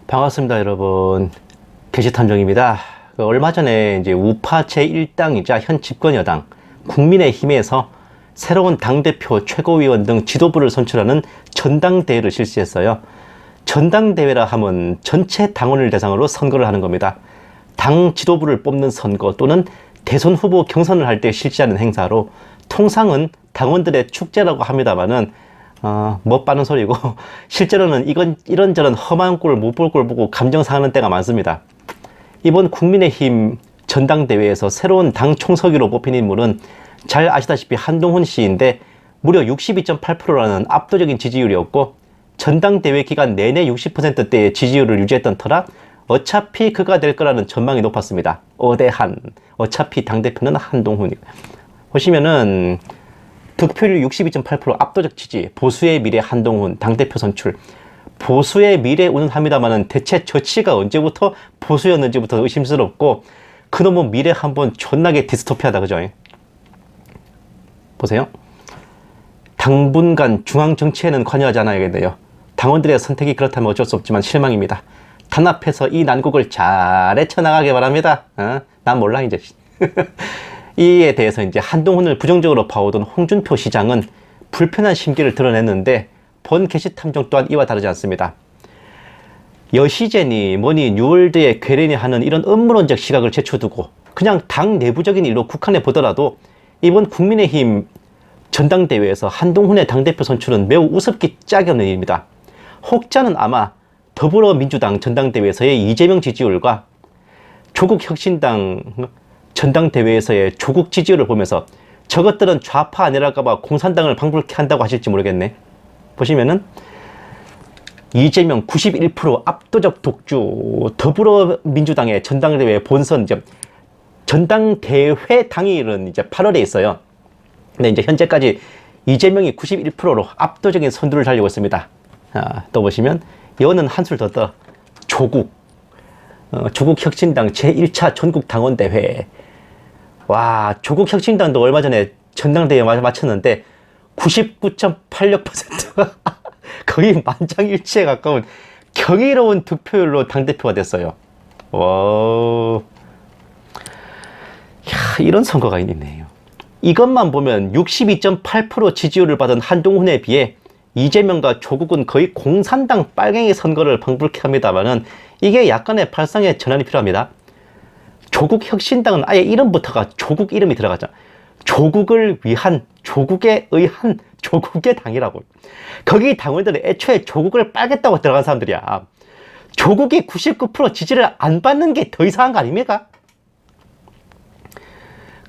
반갑습니다, 여러분. 게시탐정입니다. 얼마 전에 이제 우파 제1당이자 현 집권 여당 국민의힘에서 새로운 당대표, 최고위원 등 지도부를 선출하는 전당대회를 실시했어요. 전당대회라 하면 전체 당원을 대상으로 선거를 하는 겁니다. 당 지도부를 뽑는 선거 또는 대선 후보 경선을 할 때 실시하는 행사로 통상은 당원들의 축제라고 합니다만은 못 빠는 소리고 실제로는 이런저런 험한 꼴 못 볼 꼴 보고 감정 상하는 때가 많습니다. 이번 국민의힘 전당대회에서 새로운 당 총서기로 뽑힌 인물은 잘 아시다시피 한동훈 씨인데 무려 62.8%라는 압도적인 지지율이었고 전당대회 기간 내내 60%대의 지지율을 유지했던 터라 어차피 그가 될 거라는 전망이 높았습니다. 어차피 당대표는 한동훈이. 보시면은 득표율 62.8% 압도적 지지, 보수의 미래 한동훈 당대표 선출. 보수의 미래 운운합니다만은 대체 저치가 언제부터 보수였는지부터 의심스럽고 그놈의 미래 한번 존나게 디스토피아다, 그죠? 보세요. 당분간 중앙 정치에는 관여하지 않아야겠네요. 당원들의 선택이 그렇다면 어쩔 수 없지만 실망입니다. 단합해서 이 난국을 잘 헤쳐나가게 바랍니다. 난 몰라 이제. 이에 대해서 이제 한동훈을 부정적으로 봐오던 홍준표 시장은 불편한 심기를 드러냈는데 본 게시탐정 또한 이와 다르지 않습니다. 여시제니 뭐니 뉴월드의 괴뢰니 하는 이런 음모론적 시각을 제쳐두고 그냥 당 내부적인 일로 국한해 보더라도 이번 국민의힘 전당대회에서 한동훈의 당대표 선출은 매우 우습기 짝이 없는 일입니다. 혹자는 아마 더불어민주당 전당대회에서의 이재명 지지율과 조국혁신당 전당대회에서의 조국 지지율을 보면서 저것들은 좌파 아니랄까봐 공산당을 방불케 한다고 하실지 모르겠네. 보시면은 이재명 91% 압도적 독주, 더불어민주당의 전당대회 본선 전당대회 당일은 이제 8월에 있어요. 근데 이제 현재까지 이재명이 91%로 압도적인 선두를 달리고 있습니다. 또 보시면 여는 한술 더 떠. 조국혁신당 제1차 전국당원대회. 와, 조국혁신당도 얼마 전에 전당대회 마쳤는데 99.86%가 거의 만장일치에 가까운 경이로운 득표율로 당대표가 됐어요. 와, 이런 선거가 있네요. 이것만 보면 62.8% 지지율을 받은 한동훈에 비해 이재명과 조국은 거의 공산당 빨갱이 선거를 방불케 합니다만은 이게 약간의 발상의 전환이 필요합니다. 조국혁신당은 아예 이름부터가 조국 이름이 들어가죠. 조국을 위한, 조국에 의한, 조국의 당이라고. 거기 당원들은 애초에 조국을 빨겠다고 들어간 사람들이야. 조국이 99% 지지를 안 받는 게 더 이상한 거 아닙니까?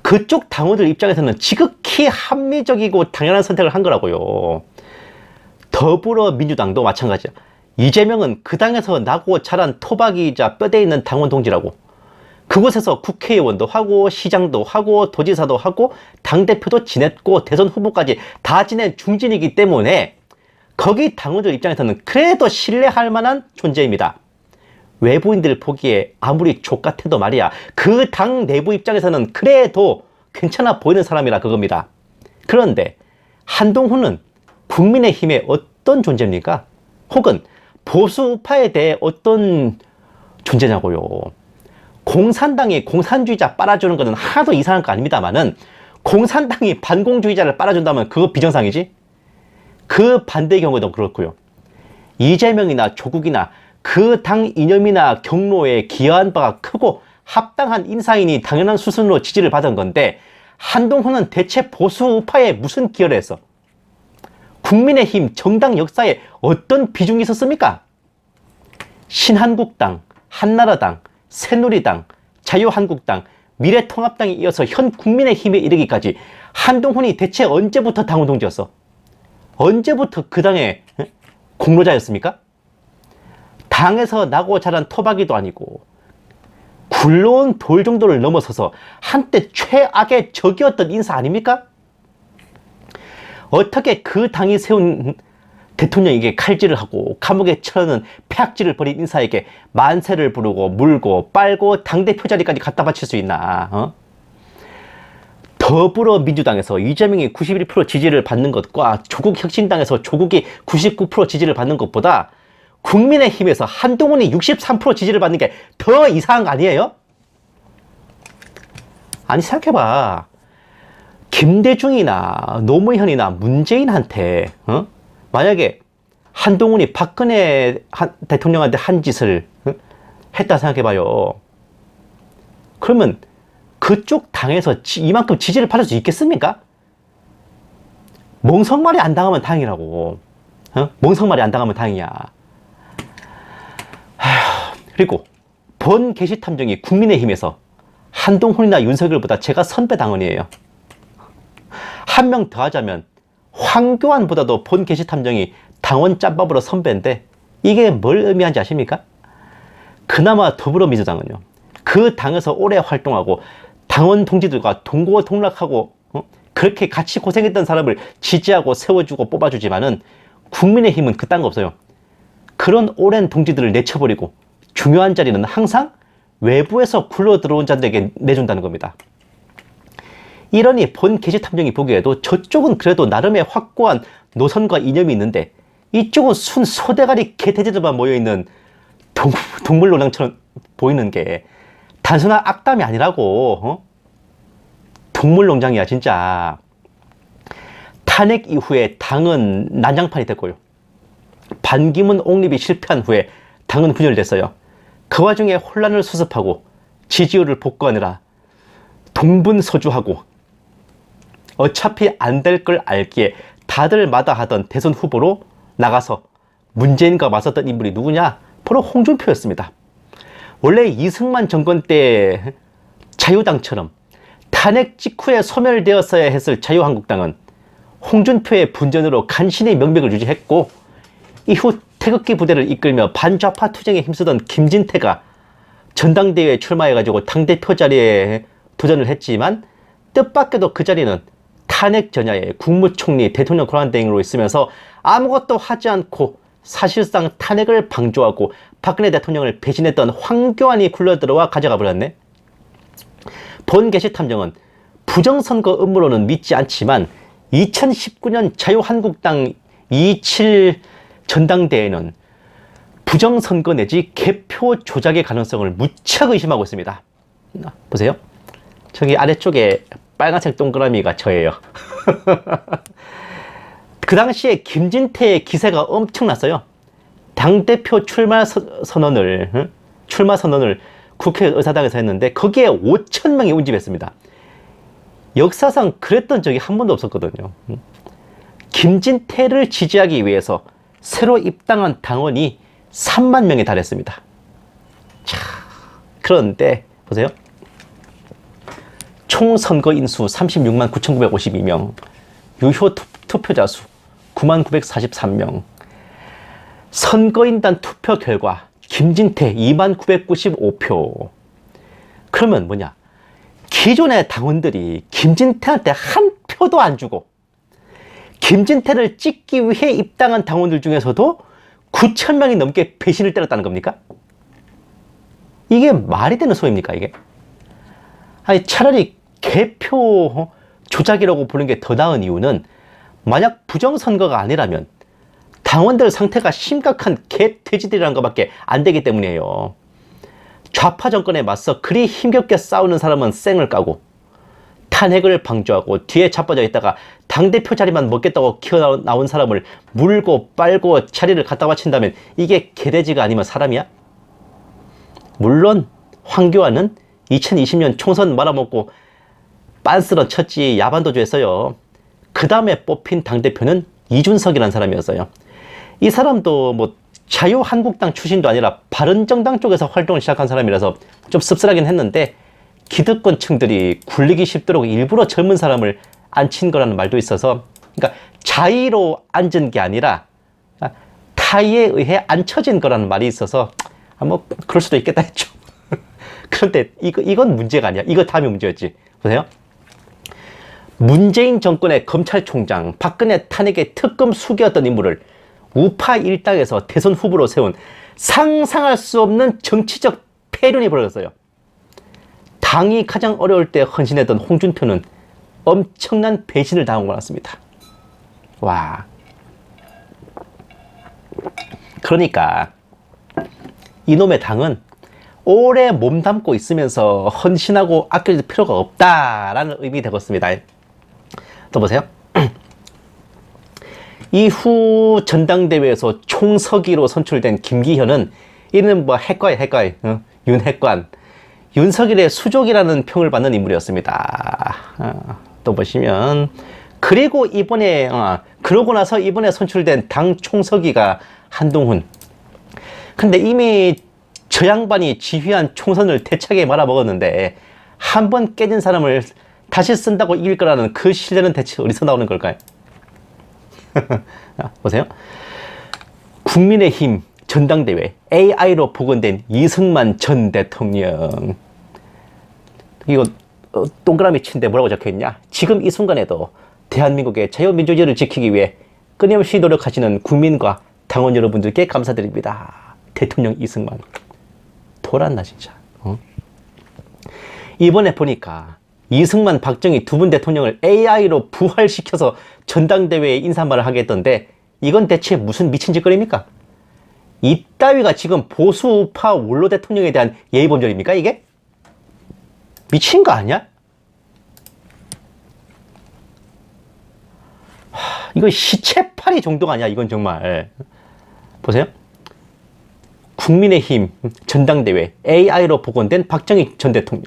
그쪽 당원들 입장에서는 지극히 합리적이고 당연한 선택을 한 거라고요. 더불어민주당도 마찬가지야. 이재명은 그 당에서 나고 자란 토박이자 뼈대 있는 당원 동지라고. 그곳에서 국회의원도 하고 시장도 하고 도지사도 하고 당대표도 지냈고 대선 후보까지 다 지낸 중진이기 때문에 거기 당원들 입장에서는 그래도 신뢰할 만한 존재입니다. 외부인들 보기에 아무리 족같아도 말이야, 그 당 내부 입장에서는 그래도 괜찮아 보이는 사람이라 그겁니다. 그런데 한동훈은 국민의힘의 어떤 존재입니까? 혹은 보수 우파에 대해 어떤 존재냐고요. 공산당이 공산주의자 빨아주는 것은 하나도 이상한 거 아닙니다만은 공산당이 반공주의자를 빨아준다면 그거 비정상이지? 그 반대의 경우도 그렇고요. 이재명이나 조국이나 그 당 이념이나 경로에 기여한 바가 크고 합당한 인사인이 당연한 수순으로 지지를 받은 건데 한동훈은 대체 보수 우파에 무슨 기여를 했어? 국민의힘 정당 역사에 어떤 비중이 있었습니까? 신한국당, 한나라당, 새누리당, 자유한국당, 미래통합당에 이어서 현 국민의힘에 이르기까지 한동훈이 대체 언제부터 당원 동지였어? 언제부터 그 당의 공로자였습니까? 당에서 나고 자란 토박이도 아니고 굴러온 돌 정도를 넘어서서 한때 최악의 적이었던 인사 아닙니까? 어떻게 그 당이 세운 대통령에게 칼질을 하고 감옥에 쳐넣는 폐악질을 벌인 인사에게 만세를 부르고 물고 빨고 당대표 자리까지 갖다 바칠 수 있나? 더불어민주당에서 이재명이 91% 지지를 받는 것과 조국혁신당에서 조국이 99% 지지를 받는 것보다 국민의힘에서 한동훈이 63% 지지를 받는 게 더 이상한 거 아니에요? 아니, 생각해봐. 김대중이나 노무현이나 문재인한테 만약에 한동훈이 박근혜 대통령한테 한 짓을 했다 생각해봐요. 그러면 그쪽 당에서 이만큼 지지를 받을 수 있겠습니까? 멍석말이 안 당하면 다행이라고. 멍석말이 안 당하면 다행이야. 그리고 본 게시탐정이 국민의힘에서 한동훈이나 윤석열보다 제가 선배 당원이에요. 한 명 더 하자면 황교안보다도 본 게시탐정이 당원 짬밥으로 선배인데 이게 뭘 의미하는지 아십니까? 그나마 더불어민주당은요, 그 당에서 오래 활동하고 당원 동지들과 동고동락하고 그렇게 같이 고생했던 사람을 지지하고 세워주고 뽑아주지만은 국민의힘은 그딴 거 없어요. 그런 오랜 동지들을 내쳐버리고 중요한 자리는 항상 외부에서 굴러 들어온 자들에게 내준다는 겁니다. 이러니 본 게시탐정이 보기에도 저쪽은 그래도 나름의 확고한 노선과 이념이 있는데 이쪽은 순 소대가리 개돼지들만 모여있는 동물농장처럼 보이는 게 단순한 악담이 아니라고. 동물농장이야 진짜. 탄핵 이후에 당은 난장판이 됐고요. 반기문 옹립이 실패한 후에 당은 분열됐어요. 그 와중에 혼란을 수습하고 지지율을 복구하느라 동분서주하고 어차피 안 될 걸 알기에 다들 마다하던 대선 후보로 나가서 문재인과 맞섰던 인물이 누구냐? 바로 홍준표였습니다. 원래 이승만 정권 때 자유당처럼 탄핵 직후에 소멸되었어야 했을 자유한국당은 홍준표의 분전으로 간신히 명맥을 유지했고, 이후 태극기 부대를 이끌며 반좌파 투쟁에 힘쓰던 김진태가 전당대회에 출마해가지고 당대표 자리에 도전을 했지만 뜻밖에도 그 자리는 탄핵 전야에 국무총리, 대통령 권한대행으로 있으면서 아무것도 하지 않고 사실상 탄핵을 방조하고 박근혜 대통령을 배신했던 황교안이 굴러들어와 가져가 버렸네. 본 게시탐정은 부정선거 음모론은 믿지 않지만 2019년 자유한국당 2.7 전당대회는 부정선거 내지 개표 조작의 가능성을 무척 의심하고 있습니다. 보세요. 저기 아래쪽에 빨간색 동그라미가 저예요. 그 당시에 김진태의 기세가 엄청났어요. 당대표 출마 선언을 국회 의사당에서 했는데 거기에 5,000명이 운집했습니다. 역사상 그랬던 적이 한 번도 없었거든요. 김진태를 지지하기 위해서 새로 입당한 당원이 3만 명에 달했습니다. 자, 그런데 보세요. 총 선거 인수 36만 9,952명, 유효 투표자 수 9만 943명, 선거인단 투표 결과 김진태 2만 995표. 그러면 뭐냐? 기존의 당원들이 김진태한테 한 표도 안 주고 김진태를 찍기 위해 입당한 당원들 중에서도 9,000명이 넘게 배신을 때렸다는 겁니까? 이게 말이 되는 소리입니까, 이게? 아니, 차라리 개표 조작이라고 부르는 게 더 나은 이유는 만약 부정선거가 아니라면 당원들 상태가 심각한 개돼지들이라는 것밖에 안 되기 때문이에요. 좌파 정권에 맞서 그리 힘겹게 싸우는 사람은 쌩을 까고 탄핵을 방조하고 뒤에 자빠져 있다가 당대표 자리만 먹겠다고 기어나온 사람을 물고 빨고 자리를 갖다 바친다면 이게 개돼지가 아니면 사람이야? 물론 황교안은 2020년 총선 말아먹고 빤스런 쳤지 야반도주 했어요. 그 다음에 뽑힌 당대표는 이준석이라는 사람이었어요. 이 사람도 뭐 자유한국당 출신도 아니라 바른정당 쪽에서 활동을 시작한 사람이라서 좀 씁쓸하긴 했는데 기득권층들이 굴리기 쉽도록 일부러 젊은 사람을 앉힌 거라는 말도 있어서, 그러니까 자의로 앉은 게 아니라 타의에 의해 앉혀진 거라는 말이 있어서 뭐 그럴 수도 있겠다 했죠. 그런데 이건 문제가 아니야. 이거 다음이 문제였지. 보세요. 문재인 정권의 검찰총장, 박근혜 탄핵의 특검 수기였던 인물을 우파 일당에서 대선 후보로 세운 상상할 수 없는 정치적 폐륜이 벌어졌어요. 당이 가장 어려울 때 헌신했던 홍준표는 엄청난 배신을 당하고 말았습니다. 와. 그러니까 이놈의 당은 오래 몸담고 있으면서 헌신하고 아낄 필요가 없다라는 의미 되겠습니다. 또 보세요. 이후 전당대회에서 총서기로 선출된 김기현은 이는 뭐 핵과의 윤핵관, 윤석열의 수족이라는 평을 받는 인물이었습니다. 또 보시면 그리고 이번에 그러고 나서 이번에 선출된 당 총서기가 한동훈. 근데 이미 저 양반이 지휘한 총선을 대차게 말아먹었는데 한 번 깨진 사람을 다시 쓴다고 이길 거라는 그 신뢰는 대체 어디서 나오는 걸까요? 보세요. 국민의힘 전당대회 AI로 복원된 이승만 전 대통령. 이거 동그라미 친데 뭐라고 적혀있냐? 지금 이 순간에도 대한민국의 자유민주주의를 지키기 위해 끊임없이 노력하시는 국민과 당원 여러분들께 감사드립니다. 대통령 이승만. 돌았나 진짜. 이번에 보니까 이승만, 박정희 두 분 대통령을 AI로 부활시켜서 전당대회에 인사말을 하겠던데 이건 대체 무슨 미친 짓거리입니까? 이따위가 지금 보수우파 원로 대통령에 대한 예의범절입니까 이게? 미친 거 아니야? 이거 시체팔이 정도가 아니야 이건 정말. 보세요. 국민의힘 전당대회 AI로 복원된 박정희 전 대통령.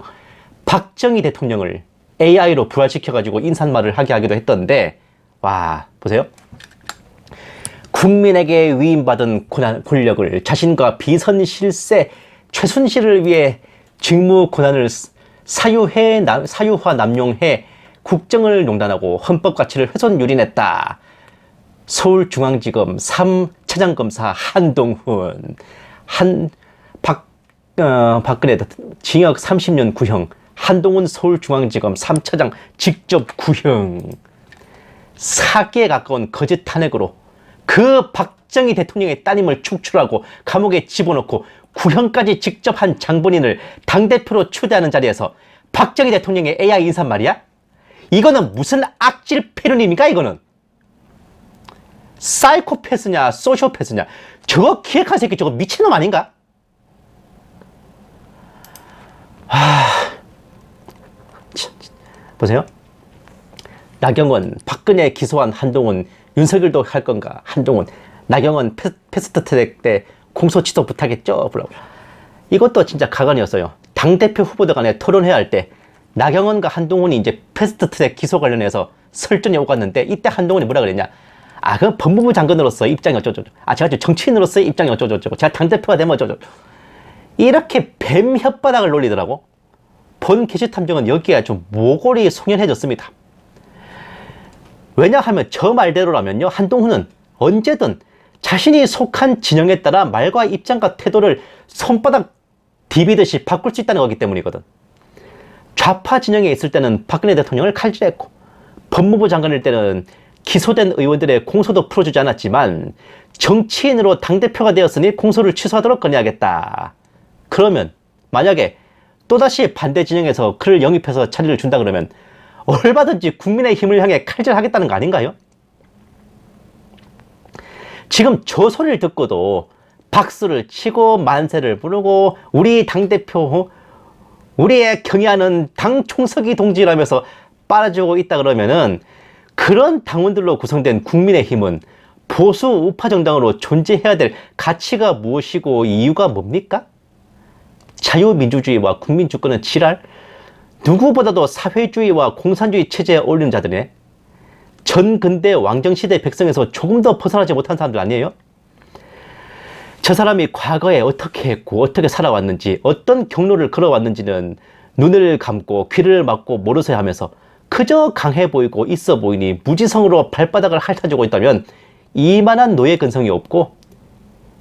박정희 대통령을 AI로 부활시켜가지고 인사말을 하게 하기도 했던데, 와, 보세요. 국민에게 위임받은 권력을 자신과 비선 실세 최순실을 위해 직무 권한을 사유화 남용해 국정을 농단하고 헌법 가치를 훼손 유린했다. 서울중앙지검 3차장검사 한동훈, 박근혜 징역 30년 구형, 한동훈 서울중앙지검 3차장 직접 구형. 사기에 가까운 거짓 탄핵으로 그 박정희 대통령의 따님을 축출하고 감옥에 집어넣고 구형까지 직접 한 장본인을 당대표로 초대하는 자리에서 박정희 대통령의 AI 인사말이야? 이거는 무슨 악질 패륜입니까 이거는? 사이코패스냐 소시오패스냐? 저거 기획한 새끼 저거 미친놈 아닌가? 보세요. 나경원, 박근혜 기소한 한동훈, 윤석열도 할 건가? 한동훈, 나경원 패스트트랙 때 공소 취소 부탁했죠? 블라블라. 이것도 진짜 가관이었어요. 당대표 후보들 간에 토론회의 할 때 나경원과 한동훈이 이제 패스트트랙 기소 관련해서 설전이 오갔는데 이때 한동훈이 뭐라 그랬냐? 그 법무부 장관으로서 입장이 어쩌고저쩌고. 제가 정치인으로서의 입장이 어쩌고저쩌고. 제가 당대표가 되면 어쩌고저쩌고. 이렇게 뱀 혓바닥을 놀리더라고. 본 게시탐정은 여기에 좀 모골이 송연해졌습니다. 왜냐하면 저 말대로라면요, 한동훈은 언제든 자신이 속한 진영에 따라 말과 입장과 태도를 손바닥 디비듯이 바꿀 수 있다는 거기 때문이거든. 좌파 진영에 있을 때는 박근혜 대통령을 칼질했고, 법무부 장관일 때는 기소된 의원들의 공소도 풀어주지 않았지만 정치인으로 당대표가 되었으니 공소를 취소하도록 건의하겠다. 그러면 만약에 또다시 반대 진영에서 그를 영입해서 자리를 준다 그러면 얼마든지 국민의힘을 향해 칼질하겠다는 거 아닌가요? 지금 저 소리를 듣고도 박수를 치고 만세를 부르고 우리 당대표, 우리의 경의하는 당 총서기 동지라면서 빨아주고 있다 그러면은 그런 당원들로 구성된 국민의힘은 보수 우파 정당으로 존재해야 될 가치가 무엇이고 이유가 뭡니까? 자유민주주의와 국민주권은 지랄? 누구보다도 사회주의와 공산주의 체제에 어울리는 자들이네. 전근대 왕정시대 백성에서 조금 더 벗어나지 못한 사람들 아니에요? 저 사람이 과거에 어떻게 했고 어떻게 살아왔는지 어떤 경로를 걸어왔는지는 눈을 감고 귀를 막고 모르쇠 하면서 그저 강해 보이고 있어 보이니 무지성으로 발바닥을 핥아주고 있다면 이만한 노예 근성이 없고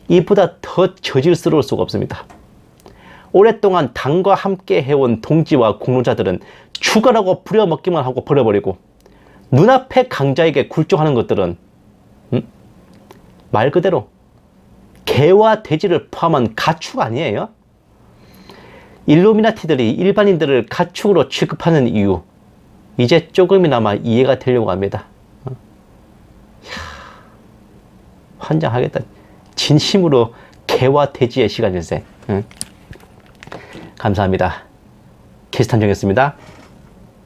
이보다 더 저질스러울 수가 없습니다. 오랫동안 당과 함께 해온 동지와 공론자들은 죽어라고 부려먹기만 하고 버려버리고 눈앞에 강자에게 굴종하는 것들은 말 그대로 개와 돼지를 포함한 가축 아니에요? 일루미나티들이 일반인들을 가축으로 취급하는 이유 이제 조금이나마 이해가 되려고 합니다. 환장하겠다. 진심으로 개와 돼지의 시간일세. 감사합니다. 캐시 탐정이었습니다.